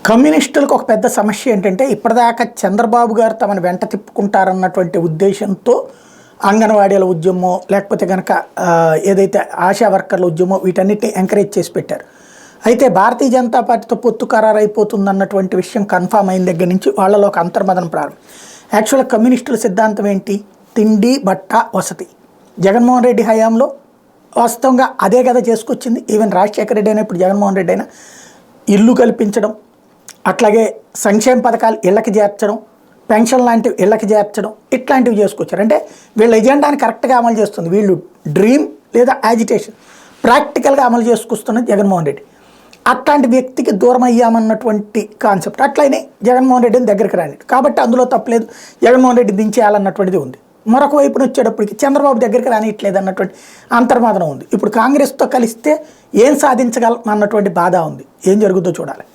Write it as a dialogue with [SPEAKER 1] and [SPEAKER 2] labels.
[SPEAKER 1] కమ్యూనిస్టులకు ఒక పెద్ద సమస్య ఏంటంటే ఇప్పటిదాకా చంద్రబాబు గారు తమను వెంట తిప్పుకుంటారన్నటువంటి ఉద్దేశంతో అంగన్వాడీల ఉద్యమం లేకపోతే కనుక ఏదైతే ఆశా వర్కర్ల ఉద్యమం వీటన్నిటిని ఎంకరేజ్ చేసి పెట్టారు. అయితే భారతీయ జనతా పార్టీతో పొత్తు ఖరారు అయిపోతుంది అన్నటువంటి విషయం కన్ఫామ్ అయిన దగ్గర నుంచి వాళ్ళలో ఒక అంతర్మదనం ప్రారంభం. యాక్చువల్గా కమ్యూనిస్టుల సిద్ధాంతం ఏంటి? తిండి, బట్ట, వసతి. జగన్మోహన్ రెడ్డి హయాంలో వాస్తవంగా అదే కదా చేసుకొచ్చింది. ఈవెన్ రాజశేఖర రెడ్డి అయినా ఇప్పుడు జగన్మోహన్ రెడ్డి అయినా ఇల్లు కల్పించడం, అట్లాగే సంక్షేమ పథకాలు ఇళ్ళకి చేర్చడం, పెన్షన్ లాంటివి ఇళ్ళకి చేర్చడం, ఇట్లాంటివి చేసుకొచ్చారు. అంటే వీళ్ళ ఎజెండాని కరెక్ట్గా అమలు చేస్తుంది. వీళ్ళు డ్రీమ్ లేదా యాజిటేషన్ ప్రాక్టికల్గా అమలు చేసుకొస్తున్నది జగన్మోహన్ రెడ్డి. అట్లాంటి వ్యక్తికి దూరం అయ్యామన్నటువంటి కాన్సెప్ట్ అట్లనే జగన్మోహన్ రెడ్డిని దగ్గరికి రాని, కాబట్టి అందులో తప్పలేదు, జగన్మోహన్ రెడ్డి దించేయాలన్నటువంటిది ఉంది. మరొక వైపున వచ్చేటప్పటికి చంద్రబాబు దగ్గరికి రానిట్లేదు అన్నటువంటి అంతర్మాదనం ఉంది. ఇప్పుడు కాంగ్రెస్తో కలిస్తే ఏం సాధించగలం అన్నటువంటి బాధ ఉంది. ఏం జరుగుతుందో చూడాలి.